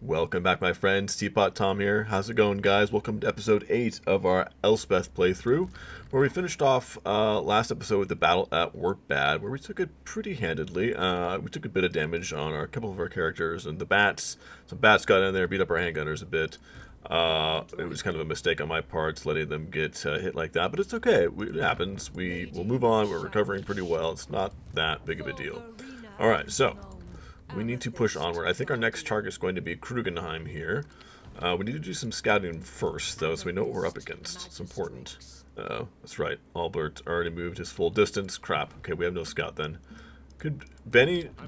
Welcome back, my friends. Teapot Tom here. How's it going, guys? Welcome to episode 8 of our Elspeth playthrough, where we finished off last episode with the battle at Workbad, where we took it pretty handedly. We took a bit of damage on a couple of our characters, and the bats. Some bats got in there, beat up our handgunners a bit. It was kind of a mistake on my part, letting them get hit like that, but it's okay. It happens. We'll move on. We're recovering pretty well. It's not that big of a deal. All right, so we need to push onward. I think our next target is going to be Krugenheim here. We need to do some scouting first, though, so we know what we're up against. It's important. That's right. Albert already moved his full distance. Crap. Okay, we have no scout then.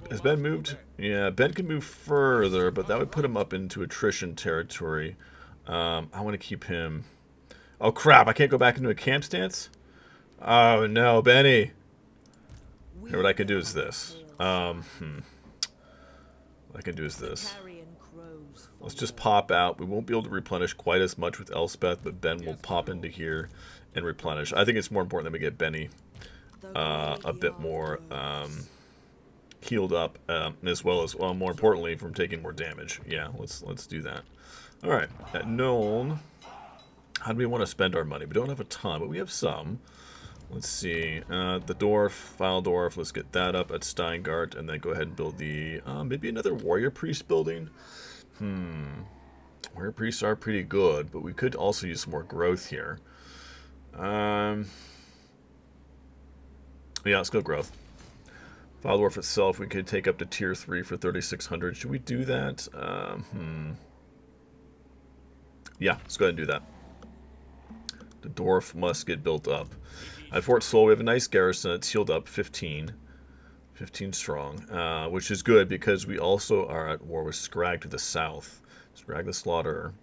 Has Ben moved? Yeah, Ben can move further, but that would put him up into attrition territory. I want to keep him. Oh, crap. I can't go back into a camp stance? Oh, no, Benny. Here, what I can do is this. What I can do is this. Let's just pop out. We won't be able to replenish quite as much with Elspeth, but Ben will pop into here and replenish. I think it's more important that we get Benny a bit more healed up, as well as, well, more importantly, from taking more damage. Yeah, let's do that. All right, at Nuln, how do we want to spend our money? We don't have a ton, but we have some. Let's see, the Dwarf, Dwarf, let's get that up at Steingart, and then go ahead and build the, maybe another Warrior Priest building? Warrior Priests are pretty good, but we could also use some more growth here. Yeah, let's go growth. Dwarf itself, we could take up to tier 3 for 3,600. Should we do that? Yeah, let's go ahead and do that. The Dwarf must get built up. At Fort Sol, we have a nice garrison. It's healed up 15 strong, which is good because we also are at war with Scrag to the south. Scrag the Slaughterer.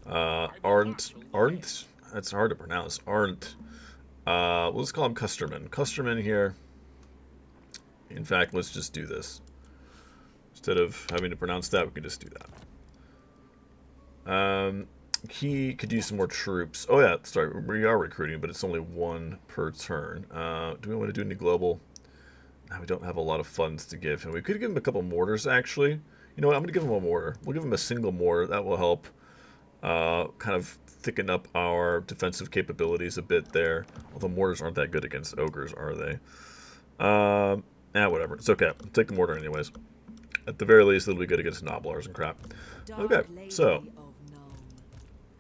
Arndt, that's hard to pronounce. Arndt. We'll just call him Custerman. Custerman here. In fact, let's just do this. Instead of having to pronounce that, we can just do that. He could use some more troops. Oh yeah, sorry, we are recruiting, but it's only one per turn. Do we want to do any global? No, we don't have a lot of funds to give him. We could give him a couple mortars, actually. You know what, I'm going to give him a mortar. We'll give him a single mortar. That will help kind of thicken up our defensive capabilities a bit there. Although mortars aren't that good against ogres, are they? Whatever. It's okay. I'll take the mortar anyways. At the very least, it'll be good against Noblars and crap. Okay, so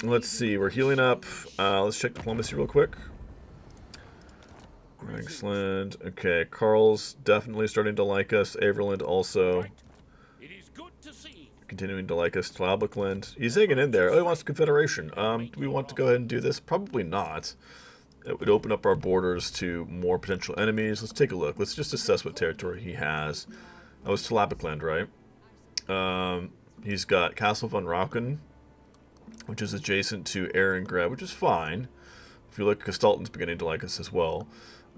let's see, we're healing up. Let's check diplomacy real quick. Excellent. Okay, Carl's definitely starting to like us. Averland also continuing to like us. Tlabakland, he's hanging in there. Oh, he wants the Confederation. Do we want to go ahead and do this? Probably not. It would open up our borders to more potential enemies. Let's take a look. Let's just assess what territory he has. That was Tlabakland, right? He's got Castle von Rauken, which is adjacent to Erengrad, which is fine. If you look, Gestalten's beginning to like us as well.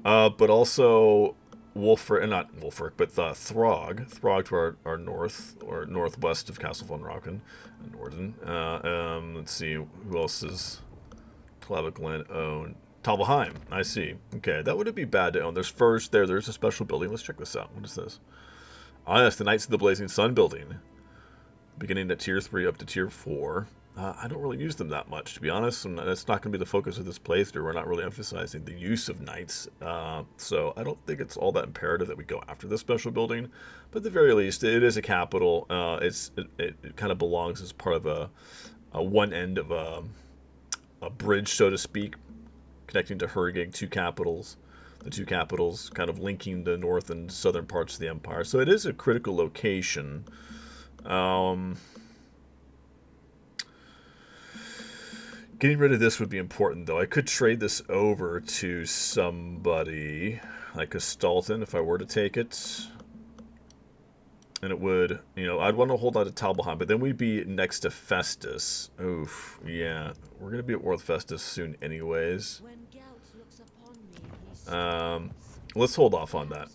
But also Wolfric, not Wolfric, but Throg. Throg to our north, or northwest of Castle von Rauken, Norden. Let's see, who else is Tlabakland owned? Talbheim, I see. Okay, that wouldn't be bad to own. There's first there's a special building. Let's check this out. What is this? Ah, yes, the Knights of the Blazing Sun building. Beginning at tier 3 up to tier 4. I don't really use them that much, to be honest, and that's not going to be the focus of this playthrough. We're not really emphasizing the use of knights, so I don't think it's all that imperative that we go after this special building. But at the very least, it is a capital. It kind of belongs as part of a one end of a bridge, so to speak, connecting to Hurgig, two capitals. The two capitals kind of linking the north and southern parts of the empire. So it is a critical location. Getting rid of this would be important, though. I could trade this over to somebody like a Stalton if I were to take it. And it would, I'd want to hold on to Talbheim, but then we'd be next to Festus. Oof, yeah. We're going to be at war with Festus soon anyways. Let's hold off on that.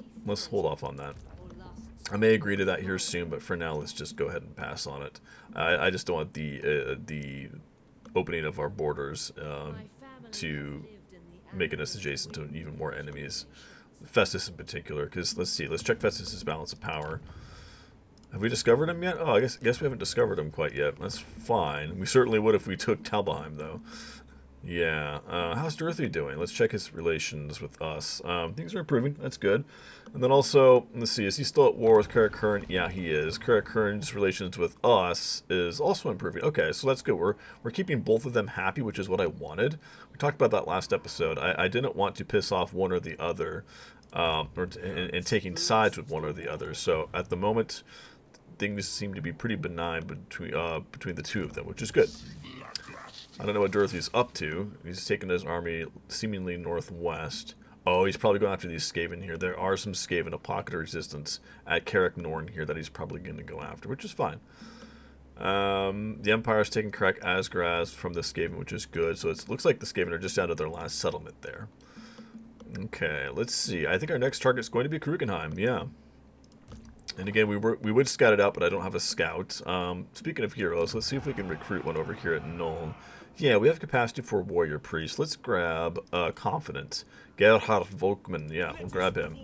I may agree to that here soon, but for now, let's just go ahead and pass on it. I just don't want the opening of our borders to making us adjacent to even more enemies. Festus in particular, because let's check Festus's balance of power. Have we discovered him yet? Oh, I guess we haven't discovered him quite yet. That's fine. We certainly would if we took Talbheim, though. Yeah. How's Dorothy doing? Let's check his relations with us. Things are improving. That's good. And then also, let's see, is he still at war with Kara Kern? Yeah, he is. Kara Kern's relations with us is also improving. Okay, so that's good. We're keeping both of them happy, which is what I wanted. We talked about that last episode. I didn't want to piss off one or the other, and taking sides with one or the other. So at the moment, things seem to be pretty benign between the two of them, which is good. I don't know what Dorothy's up to. He's taken his army seemingly northwest. Oh, he's probably going after these Skaven here. There are some Skaven, a pocket of resistance at Carrick Norn here that he's probably going to go after, which is fine. The Empire's taking Carrick Asgraz from the Skaven, which is good. So it looks like the Skaven are just down to their last settlement there. Okay, let's see. I think our next target's going to be Krugenheim, yeah. And again, we would scout it out, but I don't have a scout. Speaking of heroes, let's see if we can recruit one over here at Nuln. Yeah, we have capacity for Warrior Priest. Let's grab Confident. Gerhard Volkmann. Yeah, we'll grab him.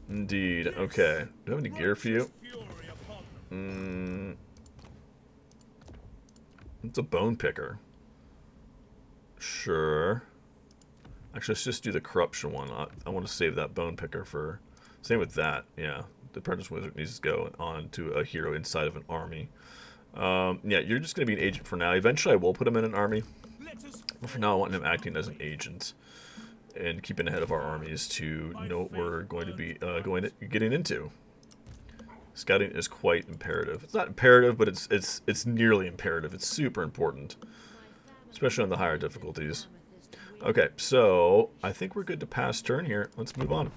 Indeed. Okay. Do I have any gear for you? It's a bone picker. Sure. Actually, let's just do the corruption one. I want to save that bone picker for... Same with that. Yeah. The Apprentice Wizard needs to go on to a hero inside of an army. Yeah, you're just going to be an agent for now. Eventually, I will put him in an army. But for now, I want him acting as an agent and keeping ahead of our armies to know what we're going to be getting into. Scouting is quite imperative. It's not imperative, but it's nearly imperative. It's super important, especially on the higher difficulties. Okay, so I think we're good to pass turn here. Let's move on.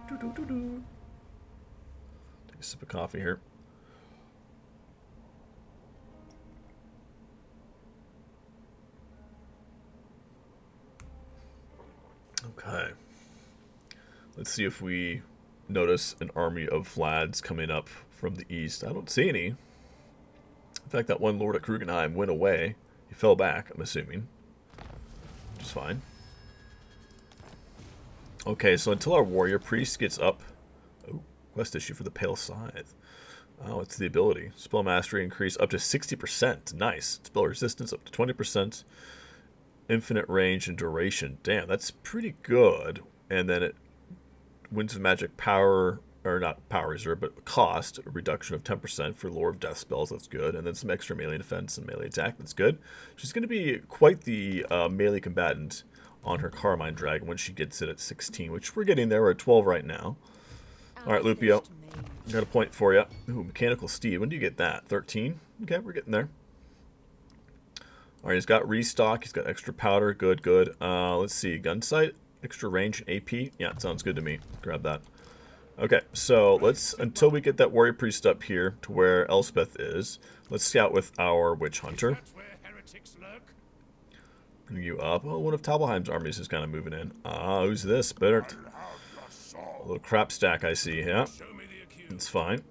Take a sip of coffee here. Okay. Let's see if we notice an army of Vlads coming up from the east. I don't see any. In fact, that one lord at Krugenheim went away. He fell back, I'm assuming. Which is fine. Okay, so until our Warrior Priest gets up... Oh, quest issue for the Pale Scythe. Oh, it's the ability. Spell Mastery increase up to 60%. Nice. Spell Resistance up to 20%. Infinite range and duration. Damn, that's pretty good. And then it Winds of Magic power, or not power reserve, but cost, a reduction of 10% for Lore of Death spells. That's good. And then some extra melee defense and melee attack. That's good. She's going to be quite the melee combatant on her Carmine Dragon when she gets it at 16, which we're getting there. We're at 12 right now. All right, Lupio. Got a point for you. Ooh, Mechanical Steed. When do you get that? 13? Okay, we're getting there. All right, he's got restock. He's got extra powder. Good, good. Let's see. Gunsight, extra range, and AP. Yeah, sounds good to me. Grab that. Okay, so let's, until we get that Warrior Priest up here to where Elspeth is, let's scout with our Witch Hunter. Bring you up. Oh, one of Talbheim's armies is kind of moving in. Ah, who's this? Better. A little crap stack, I see. Yeah, it's fine.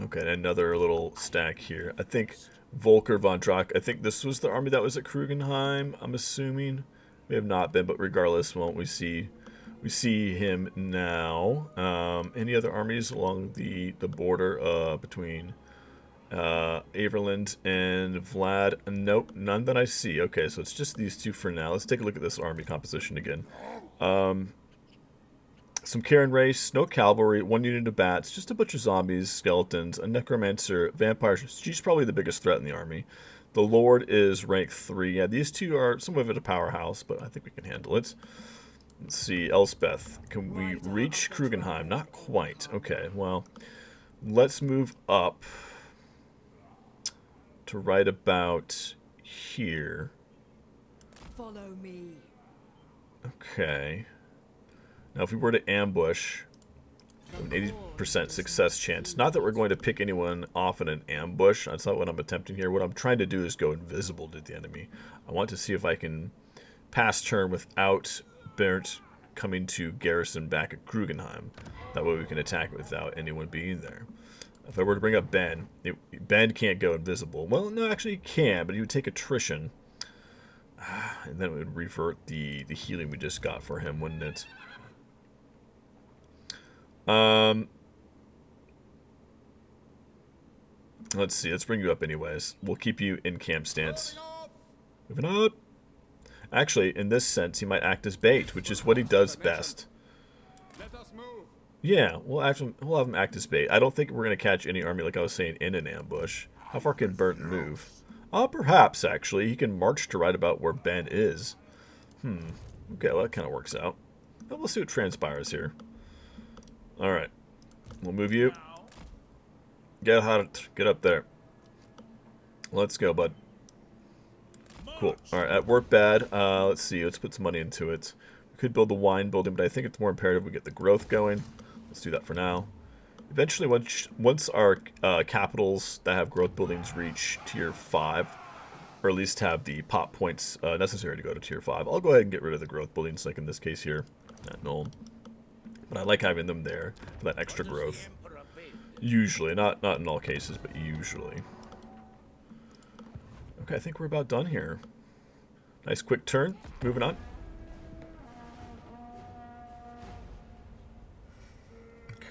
Okay, another little stack here. I think Volker von Drack. I think this was the army that was at Krugenheim. I'm assuming may have not been, but regardless, won't we see him now? Any other armies along the border between Averland and Vlad? Nope, none that I see. Okay, so it's just these two for now. Let's take a look at this army composition again. Some Karen race, no cavalry, 1 unit of bats, just a bunch of zombies, skeletons, a necromancer, vampires. She's probably the biggest threat in the army. The Lord is rank 3. Yeah, these two are somewhat of a powerhouse, but I think we can handle it. Let's see, Elspeth. Can we reach Krugenheim? Not quite. Okay, well, let's move up to right about here. Follow me. Okay. Now, if we were to ambush, an 80% success chance. Not that we're going to pick anyone off in an ambush. That's not what I'm attempting here. What I'm trying to do is go invisible to the enemy. I want to see if I can pass turn without Bernd coming to garrison back at Krugenheim. That way we can attack it without anyone being there. If I were to bring up Ben, Ben can't go invisible. Well, no, actually he can, but he would take attrition. And then it would revert the healing we just got for him, wouldn't it? Let's see. Let's bring you up anyways. We'll keep you in camp stance. Moving up. Actually, in this sense, he might act as bait, which is what he does best. Yeah, we'll have him act as bait. I don't think we're going to catch any army, like I was saying, in an ambush. How far can Burnt move? Perhaps, actually. He can march to right about where Ben is. Okay, well, that kind of works out. Well, we'll see what transpires here. Alright. We'll move you. Get up there. Let's go, bud. Cool. Alright, that worked bad. Let's see. Let's put some money into it. We could build the wine building, but I think it's more imperative we get the growth going. Let's do that for now. Eventually, once our capitals that have growth buildings reach tier 5, or at least have the pop points necessary to go to tier 5, I'll go ahead and get rid of the growth buildings, like in this case here, at Null. But I like having them there for that extra growth. Usually, not in all cases, but usually. Okay, I think we're about done here. Nice quick turn. Moving on.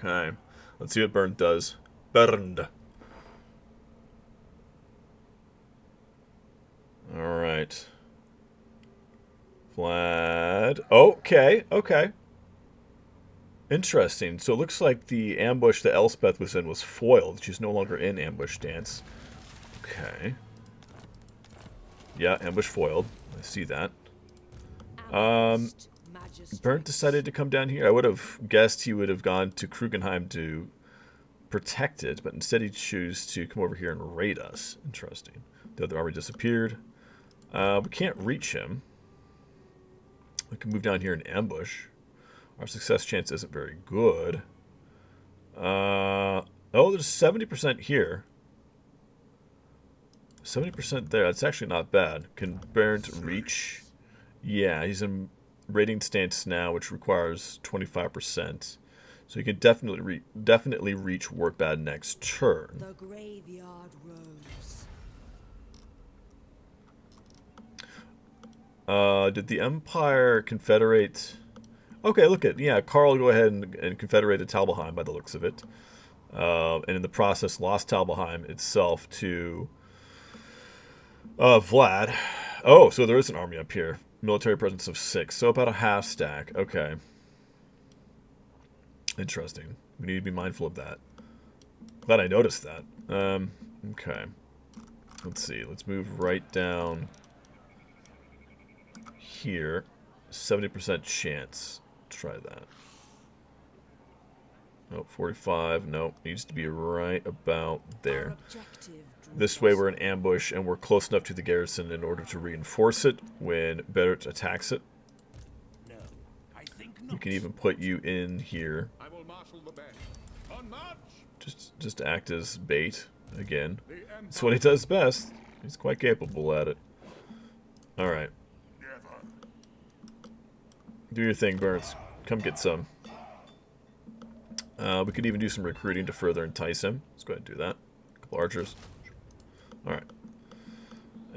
Okay. Let's see what Burned does. Burned. Alright. Vlad. Okay, okay. Interesting. So it looks like the ambush that Elspeth was in was foiled. She's no longer in ambush stance. Okay. Yeah, ambush foiled. I see that. Burnt decided to come down here. I would have guessed he would have gone to Krugenheim to protect it, but instead he chose to come over here and raid us. Interesting. The other army disappeared. We can't reach him. We can move down here and ambush. Our success chance isn't very good. Oh, there's 70% here. 70% there. That's actually not bad. Can Burnt reach? Yeah, he's in raiding stance now, which requires 25%. So he can definitely reach Workbad next turn. The graveyard rose. Did the Empire confederate? Okay, look at, yeah, Karl go ahead and confederated Talbheim by the looks of it. And in the process lost Talbheim itself to Vlad. Oh, so there is an army up here. Military presence of 6, so about a half stack. Okay. Interesting. We need to be mindful of that. Glad I noticed that. Okay. Let's see. Let's move right down here. 70% chance. Try that. Nope, 45. Nope, needs to be right about there. This way we're in ambush and we're close enough to the garrison in order to reinforce it when Beret attacks it. We can even put you in here. Just to act as bait again. That's what he does best. He's quite capable at it. Alright. Do your thing, Burns. Come get some. We could even do some recruiting to further entice him. Let's go ahead and do that. A couple archers. Alright.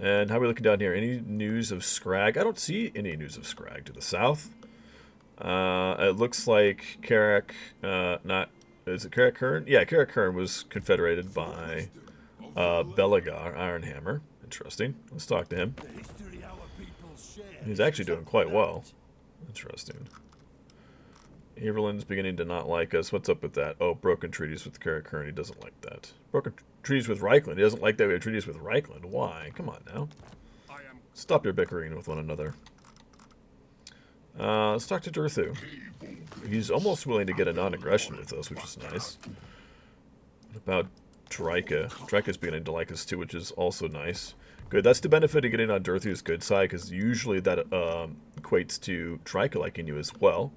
And how are we looking down here? Any news of Scrag? I don't see any news of Scrag to the south. It looks like Carrack, is it Carrack Hearn? Yeah, Carrack Hearn was confederated by Belagar, Ironhammer. Interesting. Let's talk to him. He's actually doing quite well. Interesting. Averland's beginning to not like us. What's up with that? Oh, broken treaties with Carrack Hearn. He doesn't like that. Broken treaties with Reichland. He doesn't like that we have treaties with Reichland. Why? Come on now. Stop your bickering with one another. Let's talk to Durthu. He's almost willing to get a non-aggression with us, which is nice. What about Draika? Draika's beginning to like us too, which is also nice. Good. That's the benefit of getting on Durthu's good side, because usually that equates to Draika liking you as well.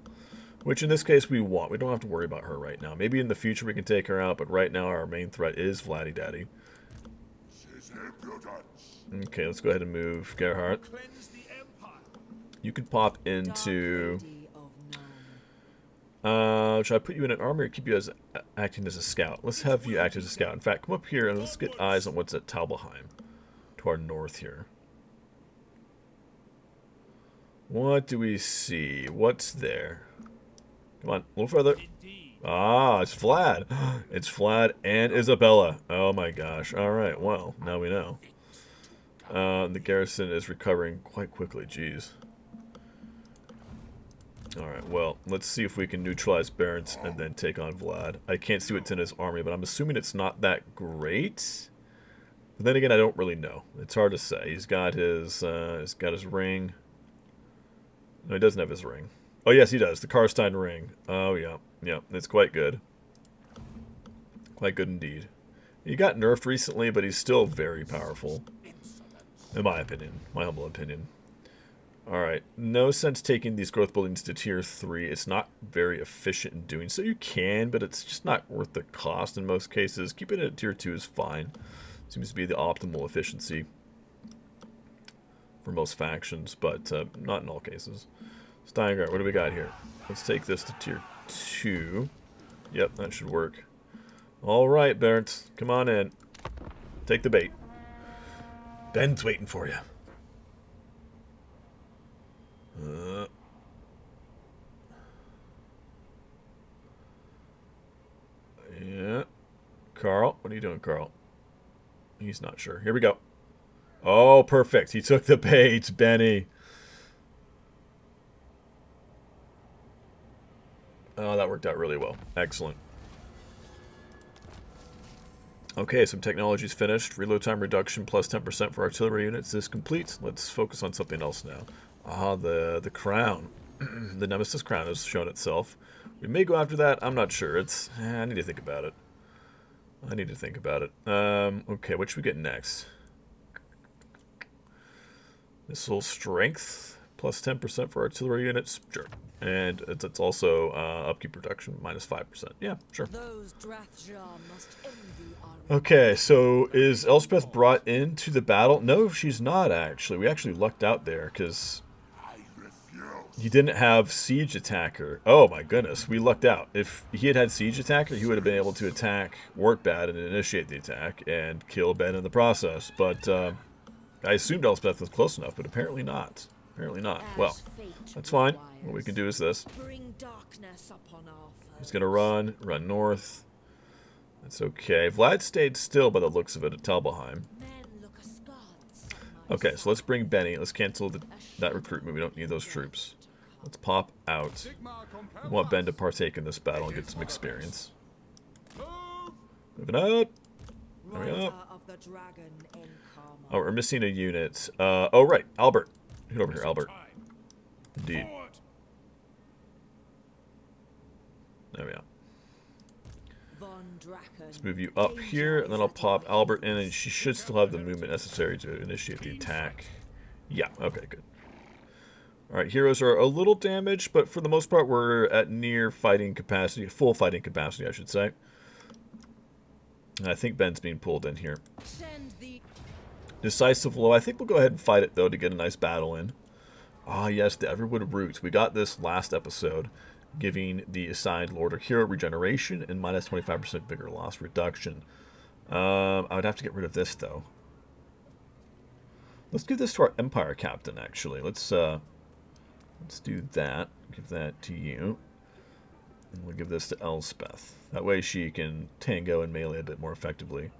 Which in this case we want. We don't have to worry about her right now. Maybe in the future we can take her out, but right now our main threat is Vladdy Daddy. Okay, let's go ahead and move Gerhardt. You can pop into... should I put you in an army or keep you as acting as a scout? Let's have you act as a scout. In fact, come up here and let's get eyes on what's at Talbheim. To our north here. What do we see? What's there? Come on, a little further. Ah, it's Vlad. It's Vlad and Isabella. Oh my gosh. Alright, well, now we know. The garrison is recovering quite quickly. Jeez. Alright, well, let's see if we can neutralize Barents and then take on Vlad. I can't see what's in his army, but I'm assuming it's not that great. But then again, I don't really know. It's hard to say. He's got his ring. No, he doesn't have his ring. Oh, yes, he does. The Karstein ring. Oh, yeah. Yeah, it's quite good. Quite good indeed. He got nerfed recently, but he's still very powerful. In my opinion. My humble opinion. Alright. No sense taking these growth buildings to tier 3. It's not very efficient in doing so. You can, but it's just not worth the cost in most cases. Keeping it at tier 2 is fine. Seems to be the optimal efficiency for most factions, but not in all cases. Steingart, what do we got here? Let's take this to tier 2. Yep, that should work. Alright, Barents, come on in. Take the bait. Ben's waiting for you. Yeah. Carl, what are you doing, Carl? He's not sure. Here we go. Oh, perfect. He took the bait, Benny. Oh, that worked out really well. Excellent. Okay, some technology's finished. Reload time reduction plus 10% for artillery units is complete. Let's focus on something else now. Ah, the crown. The Nemesis crown has shown itself. We may go after that. I'm not sure. I need to think about it. Okay, what should we get next? Missile strength plus 10% for artillery units. Sure. And it's also upkeep reduction minus 5%. Yeah, sure. Those Drathjar must envy our Okay, so is Elspeth brought into the battle? No, she's not, actually. We actually lucked out there because he didn't have siege attacker. Oh my goodness, we lucked out. If he had had siege attacker, he would have been able to attack Workbad and initiate the attack and kill Ben in the process. But I assumed Elspeth was close enough, but apparently not. Apparently not. Well, that's fine. What we can do is this. bring darkness upon our He's going to run north. That's okay. Vlad stayed still by the looks of it at Talbheim. men look askance at my Okay, so let's bring Benny. Let's cancel that recruitment. We don't need those troops. Let's pop out. We want Ben to partake in this battle and get some experience. Moving up. There we go. rider of the dragon in Karma. Oh, we're missing a unit. Oh, right. Albert. Get over here, Albert. Indeed. There we go. Von Draken. Let's move you up here, and then I'll pop Albert in, and she should still have the movement necessary to initiate the attack. Yeah, okay, good. Alright, heroes are a little damaged, but for the most part we're at near fighting capacity, full fighting capacity, I should say. And I think Ben's being pulled in here. Send the Decisive Low. I think we'll go ahead and fight it, though, to get a nice battle in. Ah, yes, the Everwood Roots. We got this last episode, giving the assigned Lord or Hero regeneration and minus 25% vigor loss reduction. I would have to get rid of this, though. Let's give this to our Empire Captain, actually. Let's do that. Give that to you. And we'll give this to Elspeth. That way she can tango and melee a bit more effectively.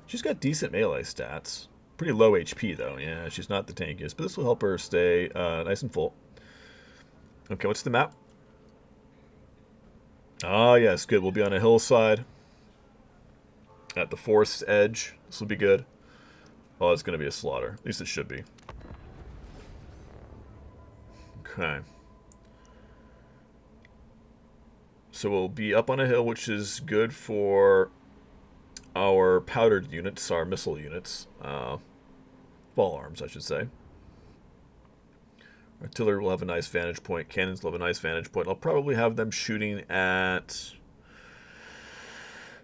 She's got decent melee stats. Pretty low HP, though. Yeah, she's not the tankiest. But this will help her stay nice and full. Okay, what's the map? Ah, yes, good. We'll be on a hillside. At the forest's edge. This will be good. Oh, it's going to be a slaughter. At least it should be. Okay. So we'll be up on a hill, which is good for our powdered units, our missile units. Ball arms, I should say. Artillery will have a nice vantage point. Cannons will have a nice vantage point. I'll probably have them shooting at...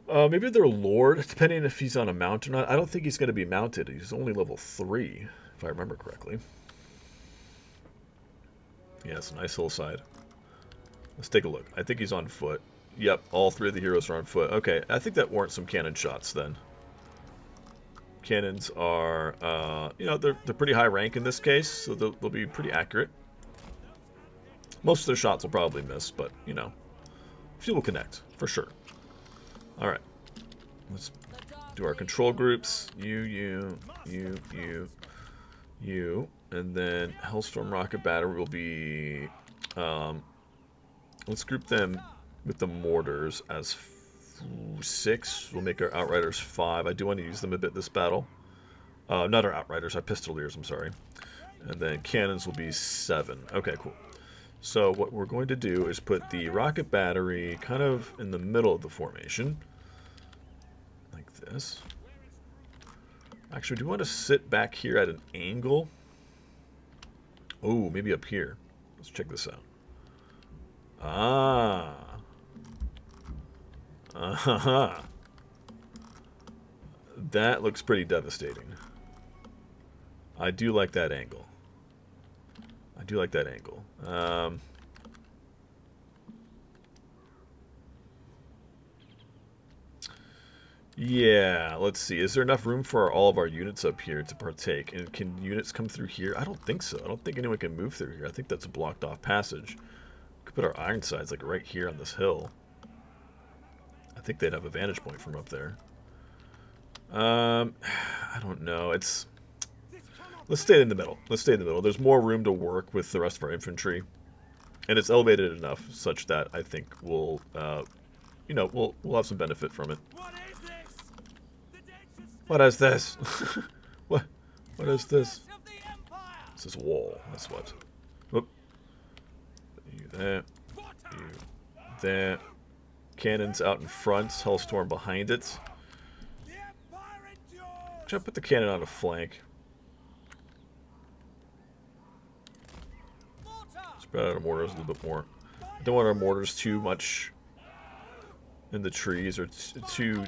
maybe their Lord, depending if he's on a mount or not. I don't think he's going to be mounted. He's only level 3, if I remember correctly. Yeah, it's a nice hillside. Let's take a look. I think he's on foot. Yep, all 3 of the heroes are on foot. Okay, I think that warrants some cannon shots then. Cannons are, you know, they're pretty high rank in this case, so they'll be pretty accurate. Most of their shots will probably miss, but, you know, few will connect, for sure. Alright. Let's do our control groups. You. And then Hellstorm Rocket Battery will be... let's group them with the mortars as 6. We'll make our Outriders 5. I do want to use them a bit this battle. Not our Outriders, our Pistoliers, I'm sorry. And then cannons will be 7. Okay, cool. So what we're going to do is put the rocket battery kind of in the middle of the formation. Like this. Actually, do you want to sit back here at an angle? Oh, maybe up here. Let's check this out. Ah. Uh-huh. That looks pretty devastating. I do like that angle. I do like that angle. Yeah, let's see. Is there enough room for all of our units up here to partake? And can units come through here? I don't think so. I don't think anyone can move through here. I think that's a blocked off passage. We could put our Ironsides like right here on this hill. I think they'd have a vantage point from up there. I don't know. Let's stay in the middle. Let's stay in the middle. There's more room to work with the rest of our infantry. And it's elevated enough such that I think we'll, you know, we'll have some benefit from it. What is this? What is this? This is a wall. That's what. Whoop. You there. You there. Cannons out in front. Hellstorm behind it. Should I put the cannon on a flank? Spread out our mortars a little bit more. I don't want our mortars too much in the trees or too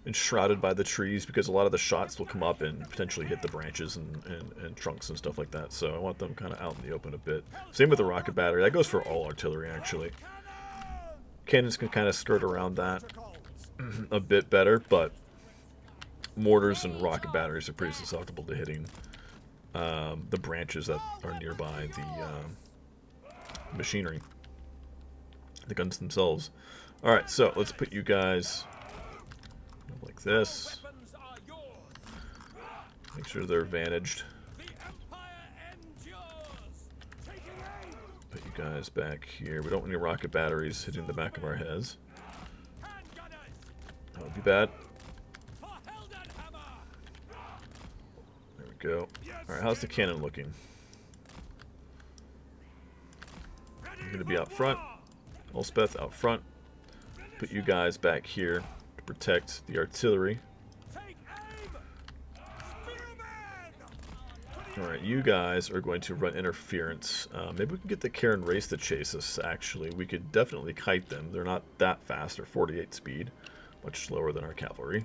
enshrouded by the trees, because a lot of the shots will come up and potentially hit the branches and trunks and stuff like that. So I want them kind of out in the open a bit. Same with the rocket battery. That goes for all artillery, actually. Cannons can kind of skirt around that a bit better, but mortars and rocket batteries are pretty susceptible to hitting the branches that are nearby the machinery, the guns themselves. Alright, so let's put you guys like this. Make sure they're vantaged. Put you guys back here. We don't want any rocket batteries hitting the back of our heads. That would be bad. There we go. Alright, how's the cannon looking? I'm going to be out front. Elspeth out front. Put you guys back here to protect the artillery. Alright, you guys are going to run interference. Maybe we can get the Karen Race to chase us, actually. We could definitely kite them. They're not that fast. They're 48 speed. Much slower than our cavalry.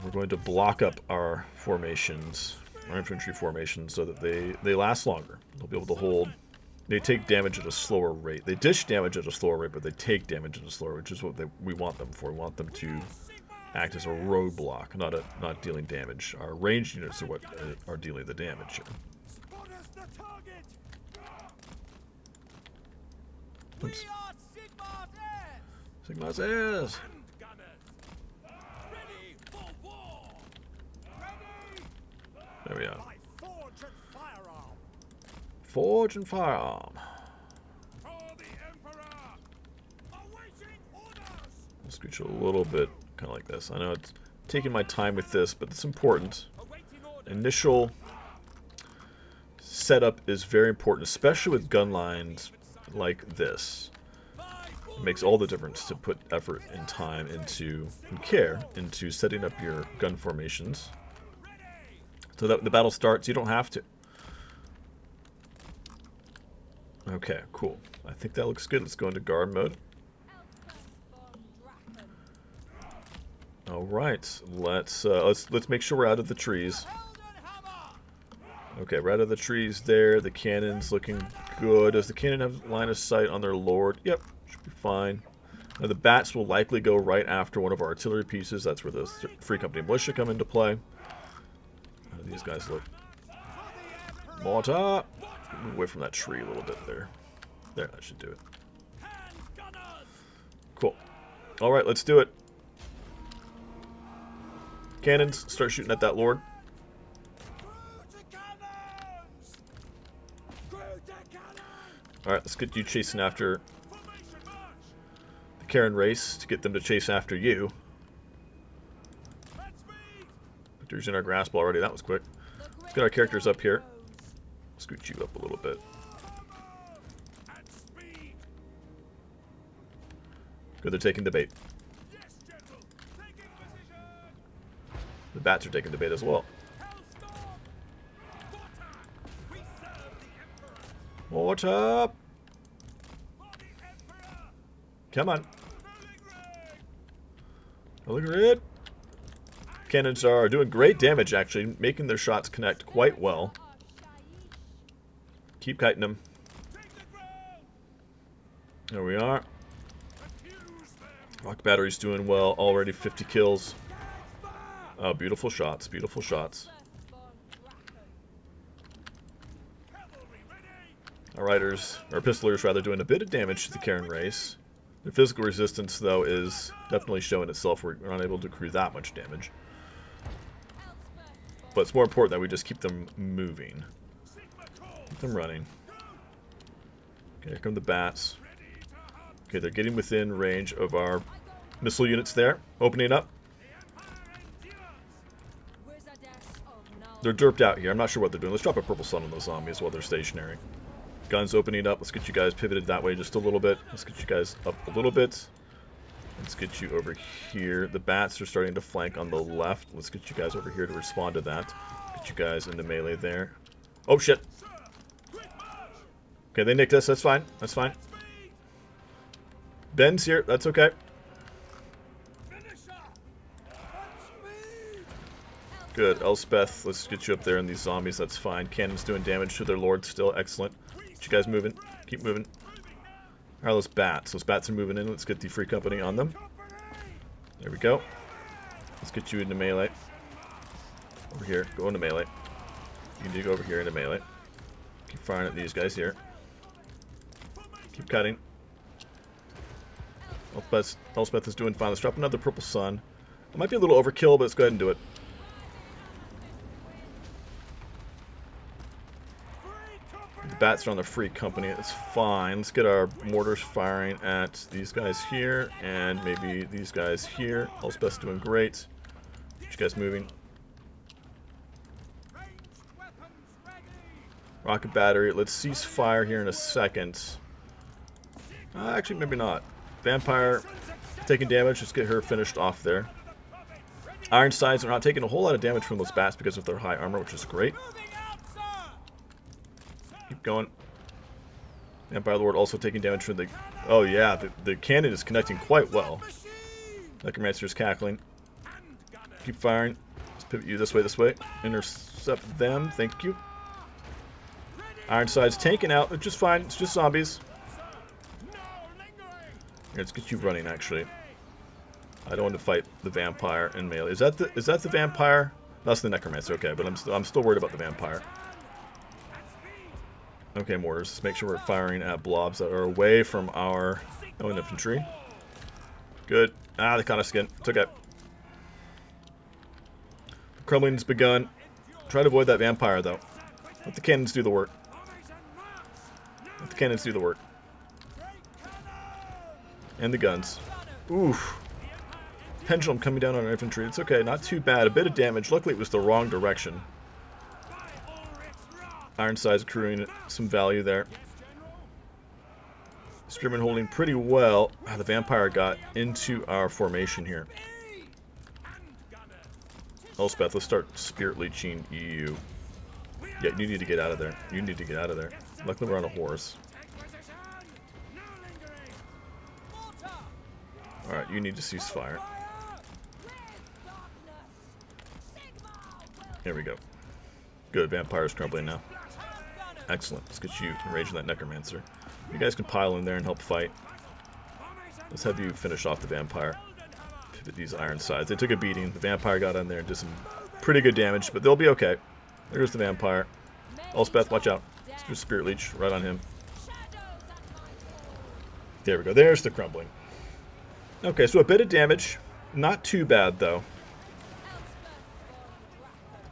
We're going to block up our formations, our infantry formations, so that they last longer. They'll be able to hold. They take damage at a slower rate. They dish damage at a slower rate, but they take damage at a slower rate, which is what we want them for. We want them to act as a roadblock, not dealing damage. Our ranged units are what are dealing the damage here. Oops. Sigma's heirs! There we are. Forge and firearm. I'll scooch a little bit, kind of like this. I know it's taking my time with this, but it's important. Initial setup is very important, especially with gun lines like this. It makes all the difference to put effort and time into, and care into setting up your gun formations. So that when the battle starts, you don't have to. Okay, cool. I think that looks good. Let's go into guard mode. All right, let's make sure we're out of the trees. Okay, we're out of the trees there. The cannon's looking good. Does the cannon have line of sight on their lord? Yep, should be fine. Now the bats will likely go right after one of our artillery pieces. That's where the Free Company militia come into play. How do these guys look? Mortar! Move away from that tree a little bit there. There, that should do it. Cool. Alright, let's do it. Cannons, start shooting at that lord. Alright, let's get you chasing after the Karen race to get them to chase after you. Victory's in our grasp already. That was quick. Let's get our characters up here. Scoot you up a little bit. Good, they're taking the bait. The bats are taking the bait as well. What's up? Come on. Look at it. Cannons are doing great damage, actually, making their shots connect quite well. Keep kiting them. There we are. Rock battery's doing well. Already 50 kills. Oh, beautiful shots. Beautiful shots. Our riders, or pistolers rather, doing a bit of damage to the Karen race. Their physical resistance, though, is definitely showing itself. We're not able to accrue that much damage. But it's more important that we just keep them moving. Keep them running. Okay, here come the bats. Okay, they're getting within range of our missile units there. Opening up. They're derped out here. I'm not sure what they're doing. Let's drop a purple sun on those zombies while they're stationary. Guns opening up. Let's get you guys pivoted that way just a little bit. Let's get you guys up a little bit. Let's get you over here. The bats are starting to flank on the left. Let's get you guys over here to respond to that. Get you guys into melee there. Oh, shit. Okay, they nicked us. That's fine. That's fine. Ben's here. That's okay. Good. Elspeth, let's get you up there in these zombies. That's fine. Cannon's doing damage to their lord still. Excellent. Get you guys moving. Keep moving. Alright, those bats. Those bats are moving in. Let's get the free company on them. There we go. Let's get you into melee. Over here. Go into melee. You need to go over here into melee. Keep firing at these guys here. Keep cutting. Elspeth is doing fine. Let's drop another purple sun. It might be a little overkill, but let's go ahead and do it. The bats are on the free company. It's fine. Let's get our mortars firing at these guys here and maybe these guys here. Elspeth's doing great. Get you guys moving. Rocket battery. Let's cease fire here in a second. Actually, maybe not. Vampire taking damage. Let's get her finished off there. Ironsides are not taking a whole lot of damage from those bats because of their high armor, which is great. Keep going. Vampire Lord also taking damage from the... Oh yeah, the cannon is connecting quite well. Necromancer's cackling. Keep firing. Let's pivot you this way. Intercept them. Thank you. Ironside's tanking out. It's just fine. It's just zombies. Here, let's get you running, actually. I don't want to fight the vampire in melee. Is that the vampire? That's the necromancer. Okay, but I'm still worried about the vampire. Okay, mortars. Let's make sure we're firing at blobs that are away from our own infantry. Good. They caught us again. It's okay. The crumbling's begun. Try to avoid that vampire, though. Let the cannons do the work. Let the cannons do the work. And the guns. Oof. Pendulum coming down on our infantry. It's okay. Not too bad. A bit of damage. Luckily, it was the wrong direction. Ironside's accruing some value there. Spearman holding pretty well. The vampire got into our formation here. Elspeth, let's start spirit leeching you. Yeah, you need to get out of there. You need to get out of there. Luckily, we're on a horse. Alright, you need to cease fire. There we go. Good, vampire's crumbling now. Excellent. Let's get you enraging that necromancer. You guys can pile in there and help fight. Let's have you finish off the vampire. Pivot these Ironsides. They took a beating. The vampire got in there and did some pretty good damage, but they'll be okay. There's the vampire. Elspeth, watch out. Let's do a spirit leech right on him. There we go. There's the crumbling. Okay, so a bit of damage. Not too bad, though.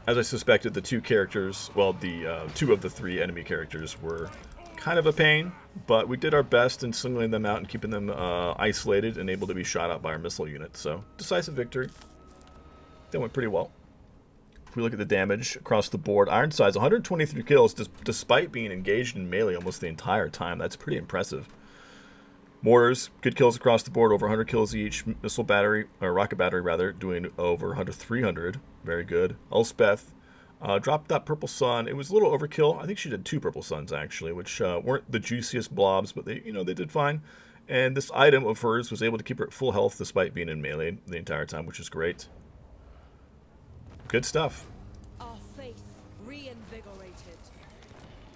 As I suspected, the two characters, well, the two of the three enemy characters were kind of a pain, but we did our best in singling them out and keeping them isolated and able to be shot out by our missile unit. So, decisive victory. That went pretty well. If we look at the damage across the board, Ironsides, 123 kills despite being engaged in melee almost the entire time. That's pretty impressive. Mortars, good kills across the board, over 100 kills each. Missile battery, or rocket battery rather, doing over 300. Very good. Elspeth dropped that purple sun. It was a little overkill. I think she did 2 purple suns actually, which weren't the juiciest blobs, but they did fine. And this item of hers was able to keep her at full health despite being in melee the entire time, which is great. Good stuff. Our faith reinvigorated.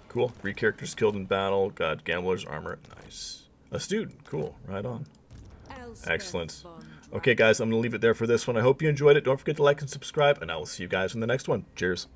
Cool. 3 characters killed in battle. Got Gambler's armor. Nice. A student. Cool. Right on. Elspeth Excellent. von Okay, guys, I'm going to leave it there for this one. I hope you enjoyed it. Don't forget to like and subscribe, and I will see you guys in the next one. Cheers.